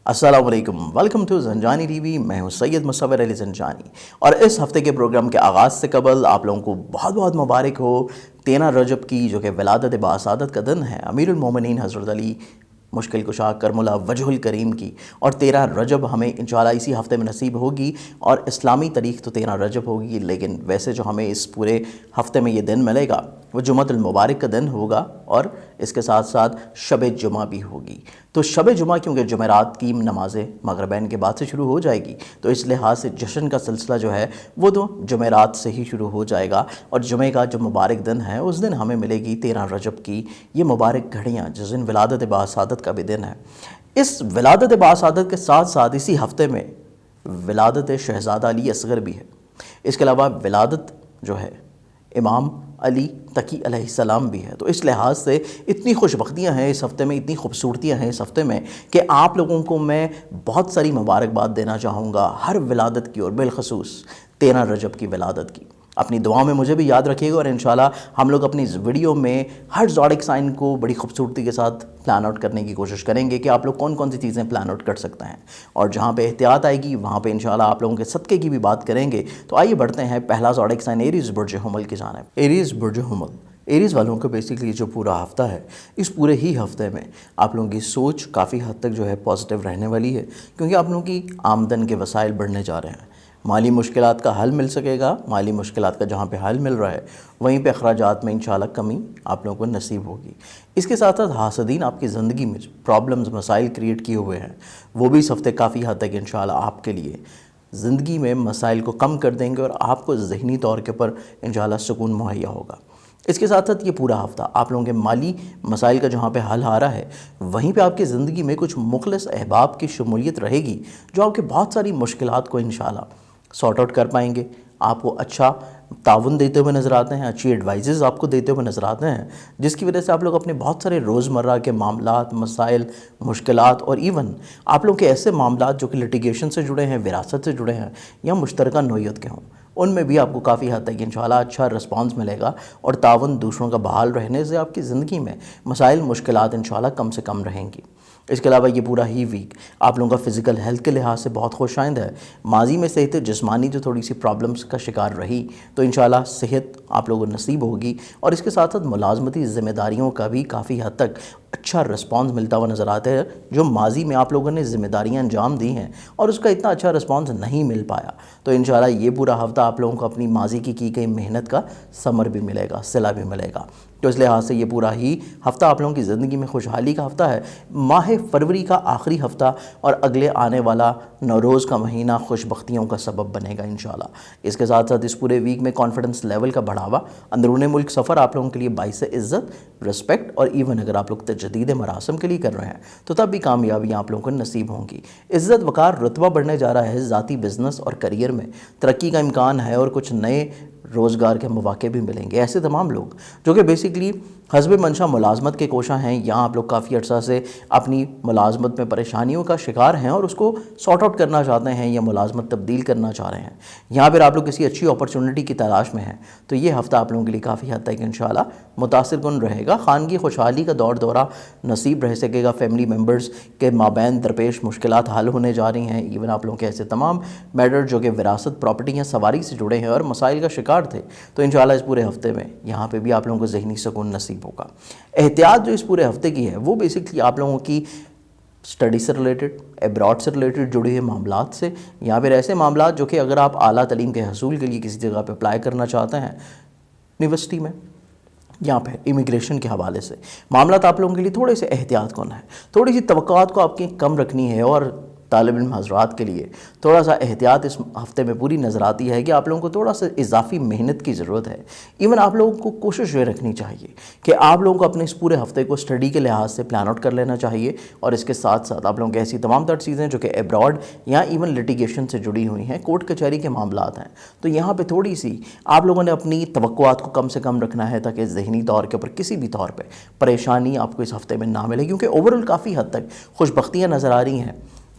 السلام علیکم، welcome to زنجانی T V. میں ہوں سید مصور علی زنجانی، اور اس ہفتے کے پروگرام کے آغاز سے قبل آپ لوگوں کو بہت بہت مبارک ہو 13 رجب کی، جو کہ ولادت باسعادت کا دن ہے امیر المومنین حضرت علی مشکل کشا کرم اللہ وجہ الکریم کی۔ اور 13 رجب ہمیں انشاءاللہ اسی ہفتے میں نصیب ہوگی، اور اسلامی تاریخ تو 13 رجب ہوگی، لیکن ویسے جو ہمیں اس پورے ہفتے میں یہ دن ملے گا وہ جمعہ المبارک کا دن ہوگا، اور اس کے ساتھ ساتھ شب جمعہ بھی ہوگی۔ تو شب جمعہ کیونکہ جمعرات کی نمازیں مغربین کے بعد سے شروع ہو جائے گی، تو اس لحاظ سے جشن کا سلسلہ جو ہے وہ تو جمعرات سے ہی شروع ہو جائے گا، اور جمعہ کا جو مبارک دن ہے اس دن ہمیں ملے گی 13 رجب کی یہ مبارک گھڑیاں، جس دن ولادت باسعادت کا بھی دن ہے۔ اس ولادت باسعادت کے ساتھ ساتھ اسی ہفتے میں ولادت شہزادہ علی اصغر بھی ہے۔ اس کے علاوہ ولادت جو ہے امام علی تقی علیہ السلام بھی ہے۔ تو اس لحاظ سے اتنی خوش بختیاں ہیں اس ہفتے میں، اتنی خوبصورتیاں ہیں اس ہفتے میں، کہ آپ لوگوں کو میں بہت ساری مبارکباد دینا چاہوں گا ہر ولادت کی، اور بالخصوص 13 رجب کی ولادت کی۔ اپنی دعا میں مجھے بھی یاد رکھیے گا، اور انشاءاللہ ہم لوگ اپنی اس ویڈیو میں ہر زوڈک سائن کو بڑی خوبصورتی کے ساتھ پلان آؤٹ کرنے کی کوشش کریں گے کہ آپ لوگ کون کون سی چیزیں پلان آؤٹ کر سکتے ہیں، اور جہاں پہ احتیاط آئے گی وہاں پہ انشاءاللہ آپ لوگوں کے صدقے کی بھی بات کریں گے۔ تو آئیے بڑھتے ہیں پہلا زوڈک سائن ایریز برج حمل کی جانب۔ ایریز برج حمل، ایریز والوں کو بیسیکلی جو پورا ہفتہ ہے، اس پورے ہی ہفتے میں آپ لوگوں کی سوچ کافی حد تک جو ہے پازیٹیو رہنے والی ہے، کیونکہ آپ لوگوں کی آمدن کے وسائل بڑھنے جا رہے ہیں۔ مالی مشکلات کا حل مل سکے گا، مالی مشکلات کا جہاں پہ حل مل رہا ہے وہیں پہ اخراجات میں انشاءاللہ کمی آپ لوگوں کو نصیب ہوگی۔ اس کے ساتھ ساتھ حاسدین آپ کی زندگی میں جو پرابلمز مسائل کریٹ کیے ہوئے ہیں وہ بھی اس ہفتے کافی حد تک انشاءاللہ آپ کے لیے زندگی میں مسائل کو کم کر دیں گے، اور آپ کو ذہنی طور کے پر انشاءاللہ سکون مہیا ہوگا۔ اس کے ساتھ ساتھ یہ پورا ہفتہ آپ لوگوں کے مالی مسائل کا جہاں پہ حل آ رہا ہے، وہیں پہ آپ کی زندگی میں کچھ مخلص احباب کی شمولیت رہے گی، جو آپ کے بہت ساری مشکلات کو انشاءاللہ سارٹ آؤٹ کر پائیں گے، آپ کو اچھا تعاون دیتے ہوئے نظر آتے ہیں، اچھی ایڈوائزز آپ کو دیتے ہوئے نظر آتے ہیں، جس کی وجہ سے آپ لوگ اپنے بہت سارے روزمرہ کے معاملات، مسائل، مشکلات، اور ایون آپ لوگ کے ایسے معاملات جو کہ لٹیگیشن سے جڑے ہیں، وراثت سے جڑے ہیں، یا مشترکہ نوعیت کے ہوں، ان میں بھی آپ کو کافی حد تک انشاءاللہ اچھا رسپانس ملے گا، اور تعاون دوسروں کا بحال رہنے سے آپ کی زندگی میں مسائل مشکلات انشاءاللہ کم سے کم رہیں گی۔ اس کے علاوہ یہ پورا ہی ویک آپ لوگوں کا فزیکل ہیلتھ کے لحاظ سے بہت خوش آئند ہے۔ ماضی میں صحت جسمانی جو تھوڑی سی پرابلمز کا شکار رہی، تو انشاءاللہ صحت آپ لوگوں کو نصیب ہوگی، اور اس کے ساتھ ساتھ ملازمتی ذمہ داریوں کا بھی کافی حد تک اچھا رسپانس ملتا ہوا نظر آتا ہے۔ جو ماضی میں آپ لوگوں نے ذمہ داریاں انجام دی ہیں اور اس کا اتنا اچھا رسپانس نہیں مل پایا، تو انشاءاللہ یہ پورا ہفتہ آپ لوگوں کو اپنی ماضی کی گئی محنت کا ثمر بھی ملے گا، صلہ بھی ملے گا۔ تو اس لحاظ سے یہ پورا ہی ہفتہ آپ لوگوں کی زندگی میں خوشحالی کا ہفتہ ہے۔ ماہ فروری کا آخری ہفتہ اور اگلے آنے والا نوروز کا مہینہ خوش بختیوں کا سبب بنے گا انشاءاللہ۔ اس کے ساتھ ساتھ اس پورے ویک میں کانفیڈنس لیول کا بڑھاوا، اندرون ملک سفر آپ لوگوں کے لیے باعث عزت، رسپیکٹ، اور ایون اگر آپ لوگ تجدید مراسم کے لیے کر رہے ہیں تو تب بھی کامیابیاں آپ لوگوں کو نصیب ہوں گی۔ عزت وقار رتبہ بڑھنے جا رہا ہے، ذاتی بزنس اور کریئر میں ترقی کا امکان ہے، اور کچھ نئے روزگار کے مواقع بھی ملیں گے۔ ایسے تمام لوگ جو کہ بیسیکلی حسب منشا ملازمت کے کوشاں ہیں، یا آپ لوگ کافی عرصہ سے اپنی ملازمت میں پریشانیوں کا شکار ہیں اور اس کو سارٹ آؤٹ کرنا چاہتے ہیں، یا ملازمت تبدیل کرنا چاہ رہے ہیں، یہاں پھر آپ لوگ کسی اچھی اپرچونٹی کی تلاش میں ہیں، تو یہ ہفتہ آپ لوگوں کے لیے کافی حد تک انشاءاللہ متاثر کن رہے گا۔ خانگی خوشحالی کا دور دورہ نصیب رہ سکے گا، فیملی ممبرز کے مابین درپیش مشکلات حل ہونے جا رہی ہیں، ایون آپ لوگوں کے ایسے تمام میٹر جو کہ وراثت، پراپرٹی یا سواری سے جڑے ہیں اور مسائل کا شکار تھے، تو انشاءاللہ اس پورے ہفتے میں یہاں پہ بھی آپ لوگوں کو ذہنی سکون نصیب ہوگا۔ احتیاط جو اس پورے ہفتے کی ہے وہ بیسکلی آپ لوگوں کی اسٹڈی سے ریلیٹڈ، ایبراڈ سے ریلیٹڈ جڑے ہوئے معاملات سے، یا پھر ایسے معاملات جو کہ اگر آپ اعلیٰ تعلیم کے حصول کے لیے کسی جگہ پہ اپلائی کرنا چاہتے ہیں یونیورسٹی میں، یا پھر امیگریشن کے حوالے سے معاملات آپ لوگوں کے لیے تھوڑے سے احتیاط کن ہیں، تھوڑی سی توقعات کو آپ کی کم رکھنی ہے، اور طالب علم حضرات کے لیے تھوڑا سا احتیاط اس ہفتے میں پوری نظر آتی ہے کہ آپ لوگوں کو تھوڑا سا اضافی محنت کی ضرورت ہے۔ ایون آپ لوگوں کو کوشش یہ رکھنی چاہیے کہ آپ لوگوں کو اپنے اس پورے ہفتے کو اسٹڈی کے لحاظ سے پلان آؤٹ کر لینا چاہیے، اور اس کے ساتھ ساتھ آپ لوگوں کی ایسی تمام تر چیزیں جو کہ ایبراڈ یا ایون لٹیگیشن سے جڑی ہوئی ہیں، کورٹ کچہری کے معاملات ہیں، تو یہاں پہ تھوڑی سی آپ لوگوں نے اپنی توقعات کو کم سے کم رکھنا ہے، تاکہ ذہنی طور کے اوپر کسی بھی طور پہ پریشانی آپ کو اس ہفتے میں نہ ملے، کیونکہ اوورآل کافی حد تک خوش بختیاں نظر آ رہی ہیں۔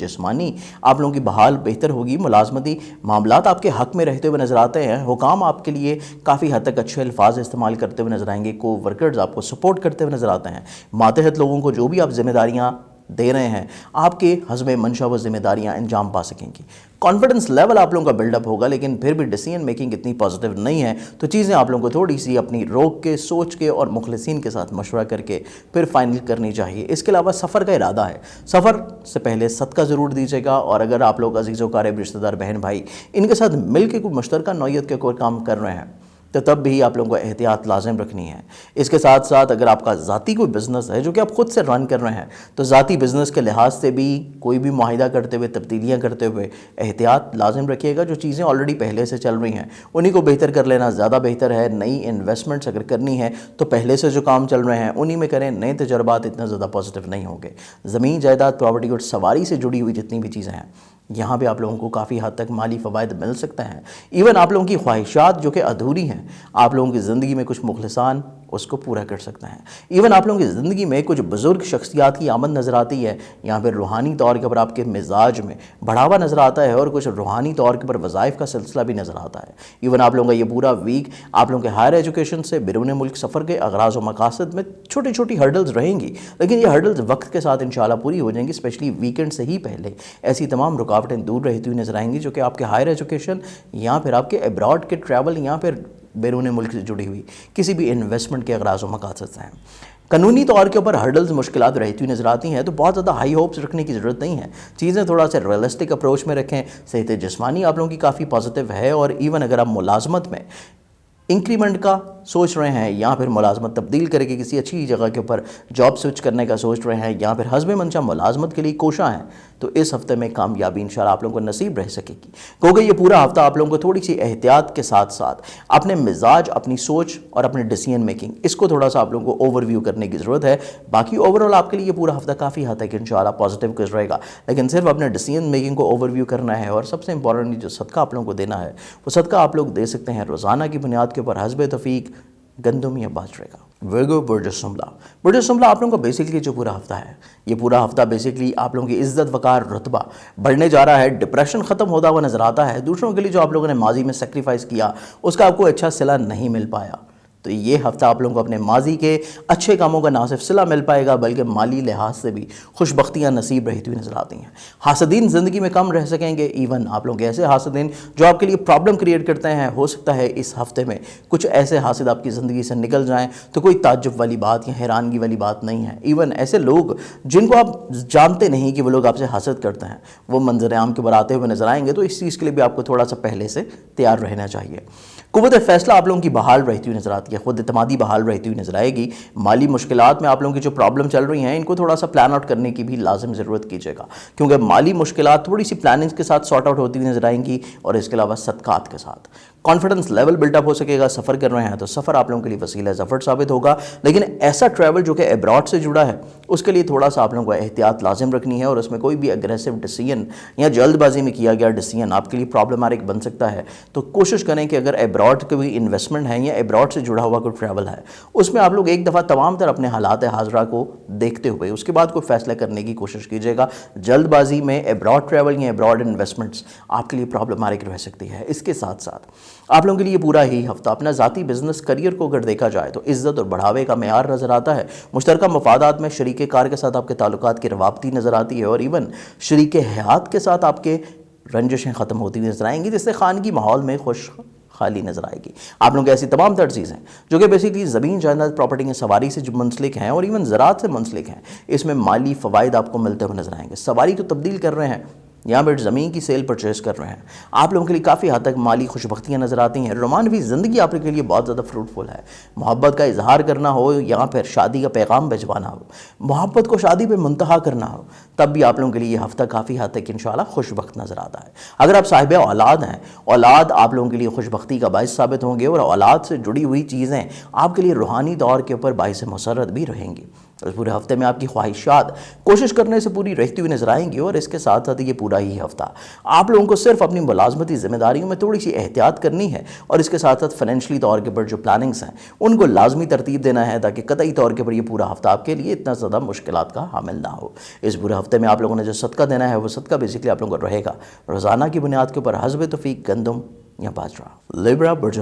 جسمانی آپ لوگوں کی بحال بہتر ہوگی. ملازمتی معاملات آپ کے حق میں رہتے ہوئے نظر آتے ہیں. حکام آپ کے لیے کافی حد تک اچھے الفاظ استعمال کرتے ہوئے نظر آئیں گے. کو ورکرز آپ کو سپورٹ کرتے ہوئے نظر آتے ہیں. ماتحت لوگوں کو جو بھی آپ ذمہ داریاں دے رہے ہیں آپ کے حسب منشا وہ ذمہ داریاں انجام پا سکیں گی. کانفیڈنس لیول آپ لوگوں کا بلڈ اپ ہوگا, لیکن پھر بھی ڈیسیژن میکنگ اتنی پازیٹیو نہیں ہے, تو چیزیں آپ لوگوں کو تھوڑی سی اپنی روک کے, سوچ کے اور مخلصین کے ساتھ مشورہ کر کے پھر فائنل کرنی چاہیے. اس کے علاوہ سفر کا ارادہ ہے, سفر سے پہلے صدقہ ضرور دیجیے گا. اور اگر آپ لوگ عزیز و اقارب, رشتہ دار, بہن بھائی ان کے ساتھ مل کے کوئی مشترکہ نوعیت کے کوئی کام کر رہے ہیں تو تب بھی آپ لوگوں کو احتیاط لازم رکھنی ہے. اس کے ساتھ ساتھ اگر آپ کا ذاتی کوئی بزنس ہے جو کہ آپ خود سے رن کر رہے ہیں تو ذاتی بزنس کے لحاظ سے بھی کوئی بھی معاہدہ کرتے ہوئے, تبدیلیاں کرتے ہوئے احتیاط لازم رکھیے گا. جو چیزیں آلریڈی پہلے سے چل رہی ہیں انہی کو بہتر کر لینا زیادہ بہتر ہے. نئی انویسٹمنٹس اگر کرنی ہے تو پہلے سے جو کام چل رہے ہیں انہی میں کریں. نئے تجربات اتنا زیادہ پازیٹیو نہیں ہوں گے. زمین جائیداد, پراپرٹی اور سواری سے جڑی ہوئی جتنی بھی چیزیں ہیں یہاں پہ آپ لوگوں کو کافی حد تک مالی فوائد مل سکتے ہیں. ایون آپ لوگوں کی خواہشات جو کہ ادھوری ہیں آپ لوگوں کی زندگی میں کچھ مخلصان اس کو پورا کر سکتے ہیں. ایون آپ لوگوں کی زندگی میں کچھ بزرگ شخصیات کی آمد نظر آتی ہے. یہاں پہ روحانی طور کے اوپر آپ کے مزاج میں بڑھاوا نظر آتا ہے اور کچھ روحانی طور کے اوپر وظائف کا سلسلہ بھی نظر آتا ہے. ایون آپ لوگوں کا یہ پورا ویک آپ لوگوں کے ہائر ایجوکیشن سے بیرون ملک سفر کے اغراض و مقاصد میں چھوٹی چھوٹی ہرڈلز رہیں گی, لیکن یہ ہرڈلز وقت کے ساتھ انشاءاللہ پوری ہو جائیں گی. اسپیشلی ویکینڈ سے ہی پہلے ایسی تمام رکاوٹیں دور رہتی ہوئی نظر آئیں گی جو کہ آپ کے ہائر ایجوکیشن یا پھر آپ کے ابراڈ کے ٹریول یا پھر بیرون ملک سے جڑی ہوئی کسی بھی انویسٹمنٹ کے اغراض و مقاصد سے ہیں. قانونی طور کے اوپر ہرڈلز مشکلات رہتی ہوئی نظر آتی ہیں تو بہت زیادہ ہائی ہوپس رکھنے کی ضرورت نہیں ہے. چیزیں تھوڑا سا ریئلسٹک اپروچ میں رکھیں. صحت جسمانی آپ لوگوں کی کافی پازیٹیو ہے, اور ایون اگر آپ ملازمت میں انکریمنٹ کا سوچ رہے ہیں یا پھر ملازمت تبدیل کر کے کسی اچھی جگہ کے اوپر جاب سوئچ کرنے کا سوچ رہے ہیں یا پھر حسب منشا ملازمت کے لیے کوشاں ہیں تو اس ہفتے میں کامیابی انشاءاللہ آپ لوگوں کو نصیب رہ سکے گی. کیونکہ یہ پورا ہفتہ آپ لوگوں کو تھوڑی سی احتیاط کے ساتھ ساتھ اپنے مزاج, اپنی سوچ اور اپنے ڈیسیژن میکنگ اس کو تھوڑا سا آپ لوگوں کو اوور ویو کرنے کی ضرورت ہے. باقی اوورآل آپ کے لیے یہ پورا ہفتہ کافی حد تک انشاءاللہ پازیٹیو گزرے گا, لیکن صرف اپنے ڈیسیژن میکنگ کو اوور ویو کرنا ہے. اور سب سے امپورٹنٹ جو صدقہ آپ لوگوں کو دینا ہے وہ صدقہ آپ لوگ دے سکتے ہیں روزانہ کی بنیاد کے اوپر حسب توفیق گندم یا باجرے کا. ورگو برج السنبلا, برج السنبلا آپ لوگوں کا بیسکلی جو پورا ہفتہ ہے یہ پورا ہفتہ بیسکلی آپ لوگوں کی عزت وقار رتبہ بڑھنے جا رہا ہے. ڈپریشن ختم ہوتا ہوا نظر آتا ہے. دوسروں کے لیے جو آپ لوگوں نے ماضی میں سیکریفائس کیا اس کا آپ کو اچھا صلہ نہیں مل پایا, تو یہ ہفتہ آپ لوگوں کو اپنے ماضی کے اچھے کاموں کا نہ صرف صلہ مل پائے گا بلکہ مالی لحاظ سے بھی خوش بختیاں نصیب رہتی ہوئی نظر آتی ہیں. حاسدین زندگی میں کم رہ سکیں گے. ایون آپ لوگ ایسے حاسدین جو آپ کے لیے پرابلم کریٹ کرتے ہیں, ہو سکتا ہے اس ہفتے میں کچھ ایسے حاسد آپ کی زندگی سے نکل جائیں تو کوئی تعجب والی بات یا حیرانگی والی بات نہیں ہے. ایون ایسے لوگ جن کو آپ جانتے نہیں کہ وہ لوگ آپ سے حسد کرتے ہیں وہ منظر عام کے اوپر آتے ہوئے نظر آئیں گے, تو اس چیز کے لیے بھی آپ کو تھوڑا سا پہلے سے تیار رہنا چاہیے. قوت فیصلہ آپ لوگوں کی بحال رہتی ہوئی نظر آتی ہے. خود اعتمادی بحال رہتی ہوئی نظر آئے گی. مالی مشکلات میں آپ لوگوں کی جو پرابلم چل رہی ہیں ان کو تھوڑا سا پلان آؤٹ کرنے کی بھی لازم ضرورت کیجیے گا, کیونکہ مالی مشکلات تھوڑی سی پلاننگ کے ساتھ سارٹ آؤٹ ہوتی ہوئی نظر آئیں گی. اور اس کے علاوہ صدقات کے ساتھ کانفیڈنس لیول بلٹ اپ ہو سکے گا. سفر کر رہے ہیں تو سفر آپ لوگوں کے لیے وسیلہ ظفر ثابت ہوگا, لیکن ایسا ٹریول جو کہ ابراڈ سے جڑا ہے اس کے لیے تھوڑا سا آپ لوگوں کو احتیاط لازم رکھنی ہے. اور اس میں کوئی بھی اگریسو ڈیسیژن یا جلد بازی میں کیا گیا ڈیسیژن آپ کے لیے پرابلمٹک بن سکتا ہے. تو کوشش کریں کہ اگر ابراڈ کوئی انویسٹمنٹ ہے یا ابراڈ سے جڑا ہوا کوئی ٹریول ہے اس میں آپ لوگ ایک دفعہ تمام تر اپنے حالات حاضرہ کو دیکھتے ہوئے اس کے بعد کوئی فیصلہ کرنے کی کوشش کیجیے گا. جلد بازی میں ابراڈ ٹریول یا ابراڈ انویسٹمنٹس آپ کے لیے پرابلمٹک رہ سکتی ہے. اس کے ساتھ ساتھ آپ لوگوں کے لیے پورا ہی ہفتہ اپنا ذاتی بزنس کریئر کو اگر دیکھا جائے تو عزت اور بڑھاوے کا معیار نظر آتا ہے. مشترکہ مفادات میں شریک کار کے ساتھ آپ کے تعلقات کی روابطی نظر آتی ہے, اور ایون شریک حیات کے ساتھ آپ کے رنجشیں ختم ہوتی ہوئی نظر آئیں گی, جس سے خانگی ماحول میں خوش خالی نظر آئے گی. آپ لوگ ایسی تمام تر چیزیں جو کہ بیسیکلی زمین جائیداد پراپرٹی کی سواری سے جو منسلک ہیں اور ایون زراعت سے منسلک ہیں اس میں مالی فوائد آپ کو ملتے ہوئے نظر آئیں گے. سواری تو تبدیل کر رہے ہیں یہاں پہ زمین کی سیل پرچیز کر رہے ہیں, آپ لوگوں کے لیے کافی حد تک مالی خوش بختیاں نظر آتی ہیں. رومانوی زندگی آپ کے لیے بہت زیادہ فروٹفل ہے. محبت کا اظہار کرنا ہو یا پھر شادی کا پیغام بھجوانا ہو, محبت کو شادی پہ منتہا کرنا ہو, تب بھی آپ لوگوں کے لیے یہ ہفتہ کافی حد تک انشاءاللہ خوش بخت نظر آتا ہے. اگر آپ صاحب اولاد ہیں, اولاد آپ لوگوں کے لیے خوش بختی کا باعث ثابت ہوں گے, اور اولاد سے جڑی ہوئی چیزیں آپ کے لیے روحانی دور کے اوپر باعث مسرت بھی رہیں گی. اس پورے ہفتے میں آپ کی خواہشات کوشش کرنے سے پوری رہتی ہوئی نظر آئیں گی، اور اس کے ساتھ ساتھ یہ پورا ہی ہفتہ آپ لوگوں کو صرف اپنی ملازمتی ذمہ داریوں میں تھوڑی سی احتیاط کرنی ہے، اور اس کے ساتھ ساتھ فائنینشلی طور کے اوپر جو پلاننگز ہیں ان کو لازمی ترتیب دینا ہے، تاکہ قطعی طور کے اوپر یہ پورا ہفتہ آپ کے لیے اتنا زیادہ مشکلات کا حامل نہ ہو۔ اس پورے ہفتے میں آپ لوگوں نے جو صدقہ دینا ہے وہ صدقہ بیسکلی آپ لوگوں کو رہے گا روزانہ کی بنیاد کے اوپر حسب توفیق گندم یا باجرا۔ لیبرا برج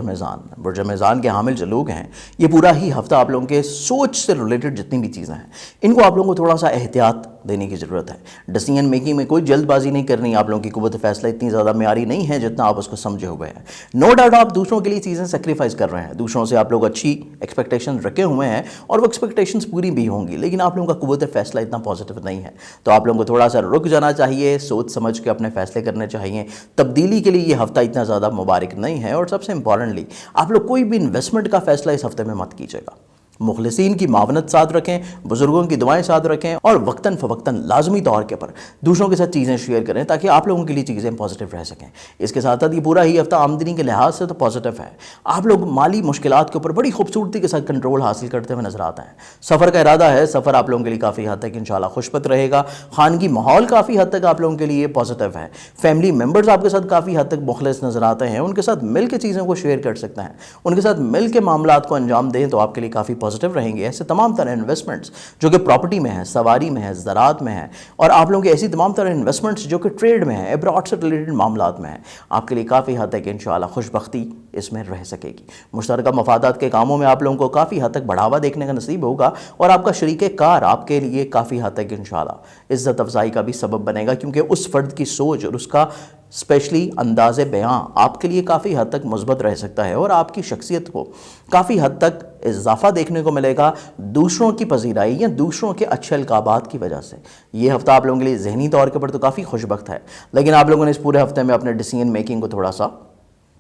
میزان کے حامل جو لوگ ہیں، یہ پورا ہی ہفتہ آپ لوگوں کے سوچ سے ریلیٹڈ جتنی بھی چیزیں ہیں ان کو آپ لوگوں کو تھوڑا سا احتیاط دینے کی ضرورت ہے۔ ڈیسیژن میکنگ میں کوئی جلد بازی نہیں کرنی، آپ لوگوں کی قوت فیصلہ اتنی زیادہ معیاری نہیں ہے جتنا آپ اس کو سمجھے ہوئے ہیں۔ نو ڈاؤٹ آپ دوسروں کے لیے چیزیں سیکریفائز کر رہے ہیں، دوسروں سے آپ لوگ اچھی ایکسپیکٹیشن رکھے ہوئے ہیں اور وہ ایکسپیکٹیشنز پوری بھی ہوں گی، لیکن آپ لوگوں کا قوت فیصلہ اتنا پازیٹیو نہیں ہے، تو آپ لوگوں کو تھوڑا سا رک جانا چاہیے، سوچ سمجھ کے اپنے فیصلے کرنے چاہیے۔ تبدیلی کے لیے یہ ہفتہ اتنا زیادہ مبارک نہیں ہے، اور سب سے امپورٹنٹلی آپ لوگ کوئی بھی انویسٹمنٹ کا فیصلہ اس ہفتے میں مت کیجیے گا۔ مخلصین کی معاونت ساتھ رکھیں، بزرگوں کی دعائیں ساتھ رکھیں، اور وقتاً فوقتاً لازمی طور کے پر دوسروں کے ساتھ چیزیں شیئر کریں تاکہ آپ لوگوں کے لیے چیزیں پازیٹیو رہ سکیں۔ اس کے ساتھ ساتھ یہ پورا ہی ہفتہ آمدنی کے لحاظ سے تو پازیٹیو ہے، آپ لوگ مالی مشکلات کے اوپر بڑی خوبصورتی کے ساتھ کنٹرول حاصل کرتے ہوئے نظر آتے ہیں۔ سفر کا ارادہ ہے، سفر آپ لوگوں کے لیے کافی حد تک انشاءاللہ خوشبت رہے گا۔ خانگی ماحول کافی حد تک آپ لوگوں کے لیے پازیٹیو ہے۔ فیملی ممبرز آپ کے ساتھ کافی حد تک مخلص نظر آتے ہیں، ان کے ساتھ مل کے چیزوں کو شیئر کر سکتے ہیں، ان کے ساتھ مل کے معاملات کو انجام دیں تو آپ کے لیے کافی پازیٹیو رہیں گے۔ ایسے تمام طرح انویسٹمنٹس جو کہ پراپرٹی میں ہیں، سواری میں ہیں، زراعت میں ہیں، اور آپ لوگوں کی ایسی تمام طرح انویسٹمنٹس جو کہ ٹریڈ میں ہیں، ایبراڈ سے ریلیٹڈ معاملات میں ہیں، آپ کے لیے کافی حد تک انشاءاللہ خوش بختی اس میں رہ سکے گی۔ مشترکہ مفادات کے کاموں میں آپ لوگوں کو کافی حد تک بڑھاوا دیکھنے کا نصیب ہوگا، اور آپ کا شریک کار آپ کے لیے کافی حد تک انشاءاللہ عزت افزائی کا بھی سبب بنے گا، کیونکہ اس فرد کی سوچ اور اس کا اسپیشلی انداز بیاں آپ کے لیے کافی حد تک مثبت رہ سکتا ہے، اور آپ کی شخصیت کو کافی حد تک اضافہ دیکھنے کو ملے گا دوسروں کی پذیرائی یا دوسروں کے اچھے القابات کی وجہ سے۔ یہ ہفتہ آپ لوگوں کے لیے ذہنی طور کے پر تو کافی خوش بخت ہے، لیکن آپ لوگوں نے اس پورے ہفتے میں اپنے ڈیسیژن میکنگ کو تھوڑا سا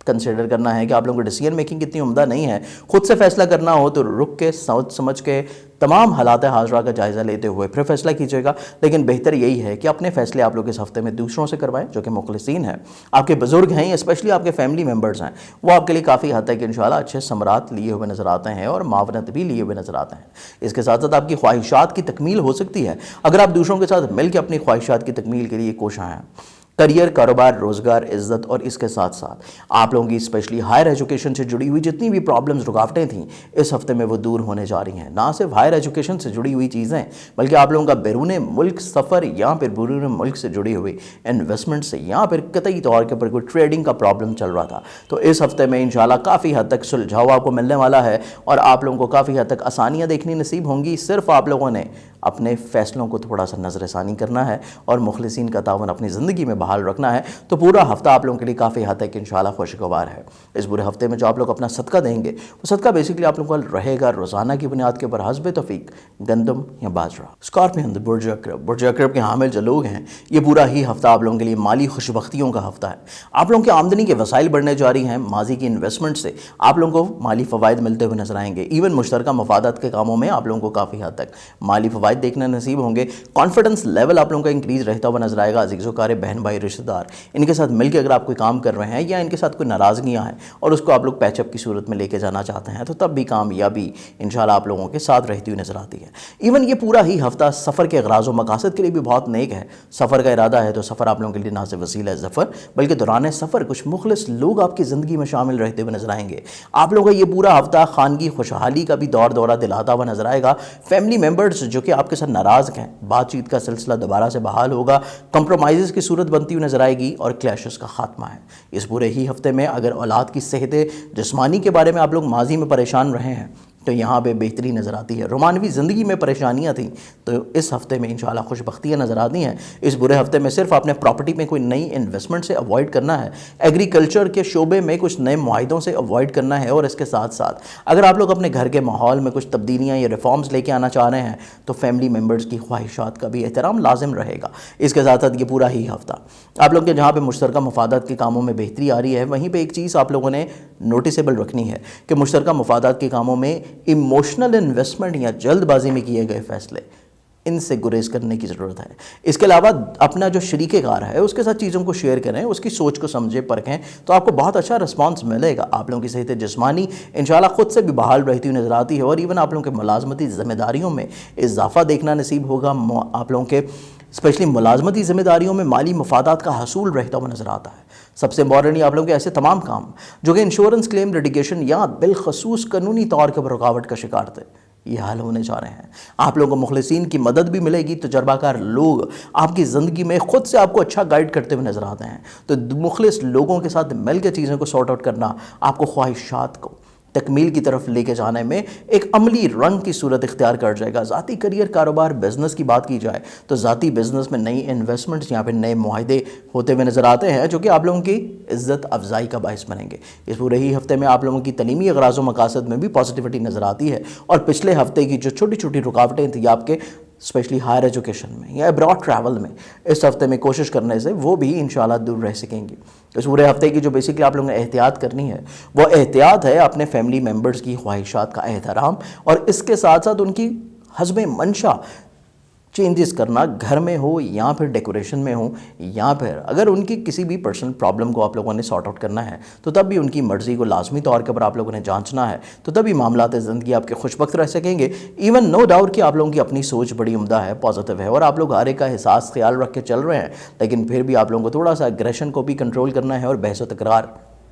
کنسیڈر کرنا ہے کہ آپ لوگوں کو ڈیسیژن میکنگ اتنی عمدہ نہیں ہے۔ خود سے فیصلہ کرنا ہو تو رک کے سوچ سمجھ کے تمام حالات حاضرہ کا جائزہ لیتے ہوئے پھر فیصلہ کیجیے گا، لیکن بہتر یہی ہے کہ اپنے فیصلے آپ لوگ اس ہفتے میں دوسروں سے کروائیں جو کہ مخلصین ہیں، آپ کے بزرگ ہیں، اسپیشلی آپ کے فیملی ممبرز ہیں، وہ آپ کے لیے کافی حد تک انشاءاللہ اچھے ثمرات لیے ہوئے نظر آتے ہیں اور معاونت بھی لیے ہوئے نظر آتے ہیں۔ اس کے ساتھ ساتھ آپ کی خواہشات کی تکمیل ہو سکتی ہے اگر آپ دوسروں کے ساتھ مل کے اپنی خواہشات کی تکمیل کے لیے کوشاں ہیں۔ کریئر، کاروبار، روزگار، عزت، اور اس کے ساتھ ساتھ آپ لوگوں کی اسپیشلی ہائر ایجوکیشن سے جڑی ہوئی جتنی بھی پرابلمز، رکاوٹیں تھیں اس ہفتے میں وہ دور ہونے جا رہی ہیں۔ نہ صرف ہائر ایجوکیشن سے جڑی ہوئی چیزیں بلکہ آپ لوگوں کا بیرون ملک سفر یا پھر بیرون ملک سے جڑی ہوئی انویسٹمنٹ سے یا پھر قطعی طور کے پر کوئی ٹریڈنگ کا پرابلم چل رہا تھا، تو اس ہفتے میں انشاءاللہ کافی حد تک سلجھاؤ آپ کو ملنے والا ہے، اور آپ لوگوں کو کافی حد تک آسانیاں دیکھنی نصیب ہوں گی۔ صرف آپ لوگوں نے اپنے فیصلوں کو تھوڑا سا نظر ثانی کرنا ہے اور مخلصین کا تعاون اپنی زندگی میں بحال رکھنا ہے، تو پورا ہفتہ آپ لوگوں کے لیے کافی حد تک انشاءاللہ خوشگوار ہے۔ اس پورے ہفتے میں جو آپ لوگ اپنا صدقہ دیں گے وہ صدقہ بیسکلی آپ لوگوں کا رہے گا روزانہ کی بنیاد کے اوپر حسب توفیق گندم یا باجرا۔ اسکارپین برج عقرب کے حامل جو لوگ ہیں، یہ پورا ہی ہفتہ آپ لوگوں کے لیے مالی خوش بختیوں کا ہفتہ ہے۔ آپ لوگوں کی آمدنی کے وسائل بڑھنے جاری ہیں، ماضی کی انویسٹمنٹ سے آپ لوگوں کو مالی فوائد ملتے ہوئے نظر آئیں گے۔ ایون مشترکہ مفادات کے کاموں میں آپ لوگوں کو کافی حد تک مالی فوائد دیکھنے نصیب ہوں گے۔ کانفیڈنس لیول آپ لوگوں کا انکریز رہتا ہوا نظر آئے گا۔ عزیز و کارے بہن بھائی رشتہ دار ان کے ساتھ مل کے اگر آپ کوئی کام کر رہے ہیں یا ان کے ساتھ کوئی ناراضگیاں ہیں اور اس کو آپ لوگ پیچ اپ کی صورت میں لے کے جانا چاہتے ہیں، تو تب بھی کامیابی انشاءاللہ آپ لوگوں کے ساتھ رہتی ہوئی نظر آتی ہے۔ ایون یہ پورا ہی ہفتہ سفر کے اغراض و مقاصد کے لیے بھی بہت نیک ہے۔ سفر کا ارادہ ہے تو سفر آپ لوگوں کے لیے نہ صرف وسیلہ ظفر بلکہ دوران سفر کچھ مخلص لوگ آپ کی زندگی میں شامل رہتے ہوئے نظر آئیں گے۔ آپ لوگوں کا یہ پورا ہفتہ خانگی خوشحالی کا بھی دورہ دلاتا ہوا نظر آئے گا۔ فیملی ممبرز جو کہ آپ کے ساتھ ناراض ہیں، بات چیت کا سلسلہ دوبارہ سے بحال ہوگا، کمپرومائزز کی صورت بنتی ہوئی نظر آئے گی اور کلیشز کا خاتمہ ہے۔ اس پورے ہی ہفتے میں اگر اولاد کی صحت جسمانی کے بارے میں آپ لوگ ماضی میں پریشان رہے ہیں تو یہاں پہ بہتری نظر آتی ہے۔ رومانوی زندگی میں پریشانیاں تھیں تو اس ہفتے میں انشاءاللہ خوش بختیاں نظر آتی ہیں۔ اس برے ہفتے میں صرف آپ نے پراپرٹی میں کوئی نئی انویسٹمنٹ سے اوائڈ کرنا ہے، ایگریکلچر کے شعبے میں کچھ نئے معاہدوں سے اوائڈ کرنا ہے، اور اس کے ساتھ ساتھ اگر آپ لوگ اپنے گھر کے ماحول میں کچھ تبدیلیاں یا ریفارمز لے کے آنا چاہ رہے ہیں تو فیملی ممبرز کی خواہشات کا بھی احترام لازم رہے گا۔ اس کے ساتھ ساتھ یہ پورا ہی ہفتہ آپ لوگ کے جہاں پہ مشترکہ مفادات کے کاموں میں بہتری آ رہی ہے، وہیں پہ ایک چیز آپ لوگوں نے نوٹیسیبل رکھنی ہے کہ مشترکہ مفادات کے کاموں میں ایموشنل انویسٹمنٹ یا جلد بازی میں کیے گئے فیصلے ان سے گریز کرنے کی ضرورت ہے۔ اس کے علاوہ اپنا جو شریک کار ہے اس کے ساتھ چیزوں کو شیئر کریں، اس کی سوچ کو سمجھیں، پرکھیں، تو آپ کو بہت اچھا رسپانس ملے گا۔ آپ لوگوں کی صحت جسمانی انشاءاللہ خود سے بھی بحال رہتی ہوئی نظر آتی ہے، اور ایون آپ لوگوں کے ملازمتی ذمہ داریوں میں اضافہ دیکھنا نصیب ہوگا۔ آپ لوگوں کے اسپیشلی ملازمتی ذمہ داریوں میں مالی مفادات کا حصول رہتا ہوا نظر آتا ہے۔ سب سے امپورٹنٹ آپ لوگوں کے ایسے تمام کام جو کہ انشورنس کلیم لیٹیگیشن یا بالخصوص قانونی طور پر رکاوٹ کا شکار تھے، یہ حل ہونے جا رہے ہیں۔ آپ لوگوں کو مخلصین کی مدد بھی ملے گی، تجربہ کار لوگ آپ کی زندگی میں خود سے آپ کو اچھا گائیڈ کرتے ہوئے نظر آتے ہیں، تو مخلص لوگوں کے ساتھ مل کے چیزوں کو سارٹ آؤٹ کرنا آپ کو خواہشات کو تکمیل کی طرف لے کے جانے میں ایک عملی رنگ کی صورت اختیار کر جائے گا۔ ذاتی کریئر، کاروبار، بزنس کی بات کی جائے تو ذاتی بزنس میں نئی انویسٹمنٹس یہاں پہ نئے معاہدے ہوتے ہوئے نظر آتے ہیں جو کہ آپ لوگوں کی عزت افزائی کا باعث بنیں گے۔ اس پورے ہی ہفتے میں آپ لوگوں کی تعلیمی اغراض و مقاصد میں بھی پازیٹیوٹی نظر آتی ہے، اور پچھلے ہفتے کی جو چھوٹی چھوٹی رکاوٹیں تھیں آپ کے اسپیشلی ہائر ایجوکیشن میں یا ابراڈ ٹریول میں، اس ہفتے میں کوشش کرنے سے وہ بھی انشاءاللہ دور رہ سکیں گی۔ اس پورے ہفتے کی جو بیسکلی آپ لوگوں نے احتیاط کرنی ہے وہ احتیاط ہے اپنے فیملی ممبرز کی خواہشات کا احترام، اور اس کے ساتھ ساتھ ان کی حسب منشا چینجز کرنا، گھر میں ہو یا پھر ڈیکوریشن میں ہو، یا پھر اگر ان کی کسی بھی پرسنل پرابلم کو آپ لوگوں نے سارٹ آؤٹ کرنا ہے تو تب بھی ان کی مرضی کو لازمی طور کے اوپر آپ لوگوں نے جانچنا ہے، تو تبھی معاملات زندگی آپ کے خوش بخت رہ سکیں گے۔ ایون نو ڈاؤٹ کہ آپ لوگوں کی اپنی سوچ بڑی عمدہ ہے، پازیٹیو ہے، اور آپ لوگ ہر ایک کا احساس خیال رکھ کے چل رہے ہیں، لیکن پھر بھی آپ لوگوں کو تھوڑا سا اگریشن کو بھی کنٹرول کرنا ہے، اور بحث و تکرار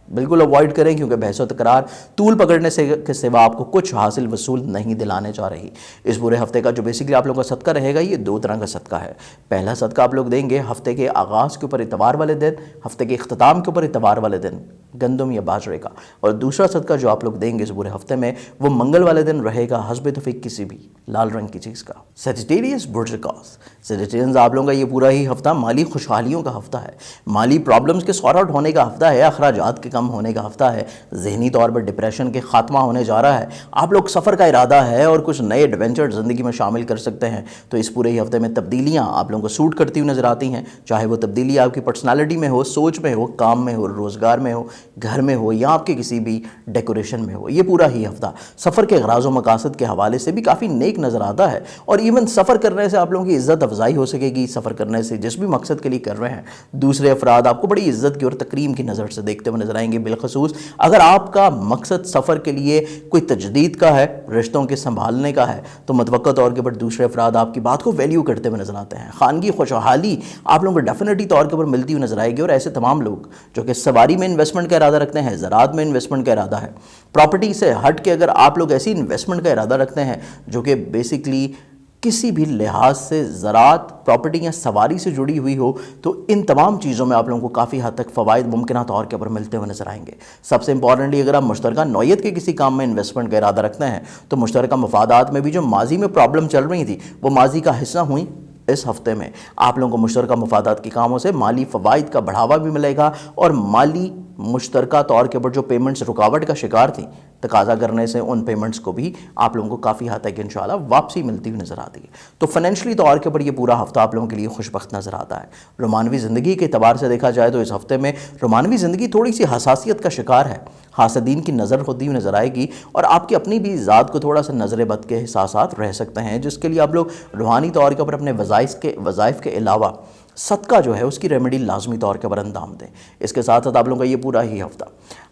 بالکل اوائڈ کریں، کیونکہ بحث و تکرار طول پکڑنے سے کے سوا آپ کو کچھ حاصل وصول نہیں دلانے جا رہی۔ اس پورے ہفتے کا جو بیسکلی آپ لوگوں کا صدقہ رہے گا یہ دو طرح کا صدقہ ہے۔ پہلا صدقہ آپ لوگ دیں گے ہفتے کے آغاز کے اوپر اتوار والے دن، ہفتے کے اختتام کے اوپر اتوار والے دن گندم یا باجرے کا، اور دوسرا صدقہ جو آپ لوگ دیں گے اس پورے ہفتے میں وہ منگل والے دن رہے گا حسب توفیق کسی بھی لال رنگ کی چیز کا۔ سیجیٹیریس برج کاس سیجیٹیرینز آپ لوگوں کا یہ پورا ہی ہفتہ مالی خوشحالیوں کا ہفتہ ہے، مالی پرابلمز کے سارٹ آؤٹ ہونے کا ہفتہ ہے، اخراجات کے کم ہونے کا ہفتہ ہے، ذہنی طور پر ڈپریشن کے خاتمہ ہونے جا رہا ہے۔ آپ لوگ سفر کا ارادہ ہے اور کچھ نئے ایڈونچر زندگی میں شامل کر سکتے ہیں، تو اس پورے ہی ہفتے میں تبدیلیاں آپ لوگوں کو سوٹ کرتی ہوئی نظر آتی ہیں، چاہے وہ تبدیلی آپ کی پرسنالٹی میں ہو، سوچ میں ہو، کام میں ہو، روزگار میں ہو، گھر میں ہو، یا آپ کے کسی بھی ڈیکوریشن میں ہو۔ یہ پورا ہی ہفتہ سفر کے اغراض و مقاصد کے حوالے سے بھی کافی نیک نظر آتا ہے، اور ایون سفر کرنے سے آپ لوگوں کی عزت افزائی ہو سکے گی۔ سفر کرنے سے جس بھی مقصد کے لیے کر رہے ہیں دوسرے افراد آپ کو بڑی عزت کی اور تکریم کی نظر سے دیکھتے ہوئے نظر آئیں گے، بالخصوص اگر آپ کا مقصد سفر کے لیے کوئی تجدید کا ہے، رشتوں کے سنبھالنے کا ہے، تو متوقع طور کے پر دوسرے افراد آپ کی بات کو ویلیو کرتے ہوئے نظر آتے ہیں۔ خانگی خوشحالی آپ لوگوں کو ڈیفینیٹلی طور کے پر ملتی ہوئی نظر آئے گی، اور ایسے تمام لوگ جو کہ سواری میں انویسٹمنٹ کا ارادہ رکھتے ہیں، زراعت میں انویسٹمنٹ کا ارادہ ہے، پراپرٹی سے ہٹ کے اگر آپ لوگ ایسی انویسٹمنٹ کا ارادہ رکھتے ہیں جو کہ بیسکلی کسی بھی لحاظ سے زراعت، پراپرٹی یا سواری سے جڑی ہوئی ہو، تو ان تمام چیزوں میں آپ لوگوں کو کافی حد تک فوائد ممکنہ طور کے اوپر ملتے ہوئے نظر آئیں گے۔ سب سے امپورٹنٹلی اگر آپ مشترکہ نوعیت کے کسی کام میں انویسٹمنٹ کا ارادہ رکھتے ہیں تو مشترکہ مفادات میں بھی جو ماضی میں پرابلم چل رہی تھی وہ ماضی کا حصہ ہوئیں۔ اس ہفتے میں آپ لوگوں کو مشترکہ مفادات کے کاموں سے مالی فوائد کا بڑھاوا بھی ملے گا، اور مالی مشترکہ طور کے اوپر جو پیمنٹس رکاوٹ کا شکار تھیں، تقاضا کرنے سے ان پیمنٹس کو بھی آپ لوگوں کو کافی حد تک انشاءاللہ واپسی ملتی ہوئی نظر آتی ہے۔ تو فائنینشلی طور کے اوپر یہ پورا ہفتہ آپ لوگوں کے لیے خوش بخت نظر آتا ہے۔ رومانوی زندگی کے اعتبار سے دیکھا جائے تو اس ہفتے میں رومانوی زندگی تھوڑی سی حساسیت کا شکار ہے، حاسدین کی نظر ہوتی ہوئی نظر آئے گی، اور آپ کی اپنی بھی ذات کو تھوڑا سا نظر بد کے احساسات رہ سکتے ہیں، جس کے لیے آپ لوگ روحانی طور کے اوپر اپنے وظائف کے علاوہ صدقہ جو ہے اس کی ریمیڈی لازمی طور کے اوپر اندام دیں۔ اس کے ساتھ ساتھ آپ لوگوں کا یہ پورا ہی ہفتہ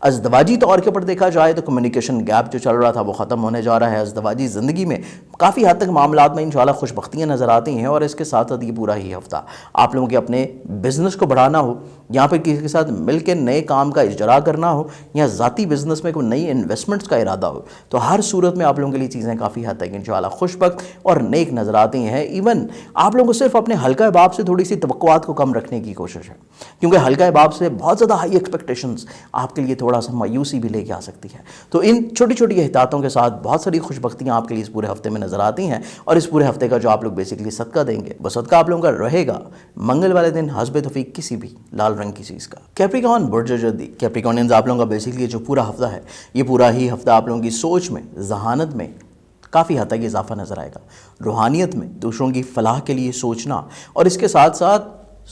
ازدواجی طور کے اوپر دیکھا جائے تو کمیونیکیشن گیپ جو چل رہا تھا وہ ختم ہونے جا رہا ہے۔ ازدواجی زندگی میں کافی حد تک معاملات میں انشاءاللہ خوش بختیاں نظر آتی ہیں، اور اس کے ساتھ ساتھ یہ پورا ہی ہفتہ آپ لوگوں کے اپنے بزنس کو بڑھانا ہو، یا پھر کسی کے ساتھ مل کے نئے کام کا اجرا کرنا ہو، یا ذاتی بزنس میں کوئی نئی انویسٹمنٹس کا ارادہ ہو، تو ہر صورت میں آپ لوگوں کے لیے چیزیں کافی حد تک انشاءاللہ خوش بخت اور نیک نظر آتی ہیں۔ ایون آپ لوگوں کو صرف اپنے حلقہ احباب سے تھوڑی سی توقعات کو کم رکھنے کی کوشش ہے، کیونکہ حلقہ احباب سے بہت زیادہ ہائی ایکسپیکٹیشنز آپ کے لیے تھوڑا سا مایوسی بھی لے کے آ سکتی ہے۔ تو ان چھوٹی چھوٹی احتیاطوں کے ساتھ بہت ساری خوش بختیاں آپ کے لیے اس پورے ہفتے میں نظر آتی ہیں، اور اس پورے ہفتے کا جو آپ لوگ بیسکلی صدقہ دیں گے وہ صدقہ آپ لوگوں کا رہے گا منگل والے دن حسب توفیق کسی بھی لال رنگ کی چیز کا۔ کیپریکارن برج جدی کیپریکارنز آپ لوگوں کا بیسکلی جو پورا ہفتہ ہے یہ پورا ہی ہفتہ آپ لوگوں کی سوچ میں، ذہانت میں کافی حد تک اضافہ نظر آئے گا، روحانیت میں دوسروں کی فلاح کے لیے سوچنا، اور اس کے ساتھ ساتھ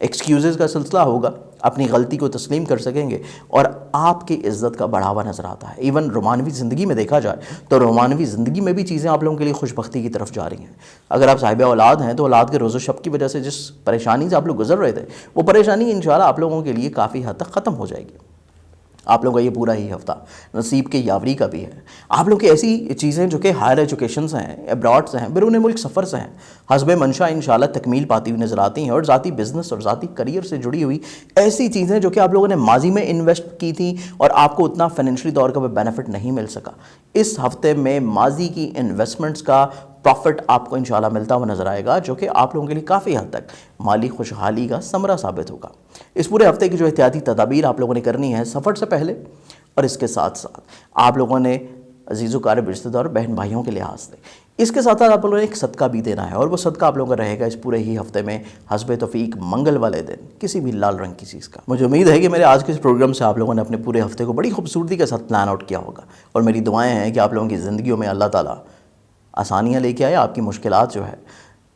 ایکسکیوزز کا سلسلہ ہوگا، اپنی غلطی کو تسلیم کر سکیں گے اور آپ کی عزت کا بڑھاوا نظر آتا ہے۔ ایون رومانوی زندگی میں دیکھا جائے تو رومانوی زندگی میں بھی چیزیں آپ لوگوں کے لیے خوش بختی کی طرف جا رہی ہیں۔ اگر آپ صاحب اولاد ہیں تو اولاد کے روز و شب کی وجہ سے جس پریشانی سے آپ لوگ گزر رہے تھے، وہ پریشانی انشاءاللہ آپ لوگوں کے لیے کافی حد تک ختم ہو جائے گی۔ آپ لوگوں کا یہ پورا ہی ہفتہ نصیب کے یاوری کا بھی ہے۔ آپ لوگ کی ایسی چیزیں جو کہ ہائر ایجوکیشن سے ہیں، ابراڈ سے ہیں، بیرون ملک سفر سے ہیں، حسب منشا انشاءاللہ تکمیل پاتی ہوئی نظر آتی ہیں، اور ذاتی بزنس اور ذاتی کریئر سے جڑی ہوئی ایسی چیزیں جو کہ آپ لوگوں نے ماضی میں انویسٹ کی تھیں اور آپ کو اتنا فائنینشلی طور کا بینیفٹ نہیں مل سکا، اس ہفتے میں ماضی کی انویسٹمنٹس کا پروفٹ آپ کو انشاءاللہ ملتا ہوا نظر آئے گا، جو کہ آپ لوگوں کے لیے کافی حد تک مالی خوشحالی کا ثمرہ ثابت ہوگا۔ اس پورے ہفتے کی جو احتیاطی تدابیر آپ لوگوں نے کرنی ہے سفر سے پہلے اور اس کے ساتھ ساتھ آپ لوگوں نے عزیز و قارب رشتہ دار بہن بھائیوں کے لحاظ سے اس کے ساتھ آپ لوگوں نے ایک صدقہ بھی دینا ہے، اور وہ صدقہ آپ لوگوں کا رہے گا اس پورے ہی ہفتے میں حسب توفیق منگل والے دن کسی بھی لال رنگ کی چیز کا۔ مجھے امید ہے کہ میرے آج کے اس پروگرام سے آپ لوگوں نے اپنے پورے ہفتے کو بڑی خوبصورتی کے ساتھ پلان آؤٹ کیا ہوگا، اور میری دعائیں ہیں کہ آپ لوگوں کی زندگیوں میں اللہ تعالیٰ آسانیاں لے کے آئے، آپ کی مشکلات جو ہے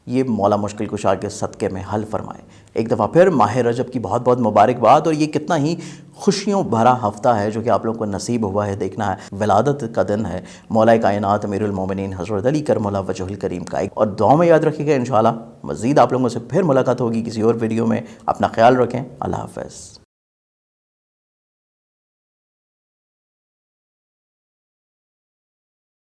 یہ مولا مشکل کشا کے صدقے میں حل فرمائے۔ ایک دفعہ پھر ماہ رجب کی بہت بہت مبارکباد، اور یہ کتنا ہی خوشیوں بھرا ہفتہ ہے جو کہ آپ لوگوں کو نصیب ہوا ہے دیکھنا ہے۔ ولادت کا دن ہے مولا کائنات امیر المومنین حضرت علی کرم اللہ وجہ الکریم کا، اور دعا میں یاد رکھیے گا انشاءاللہ مزید آپ لوگوں سے پھر ملاقات ہوگی کسی اور ویڈیو میں۔ اپنا خیال رکھیں، اللہ حافظ۔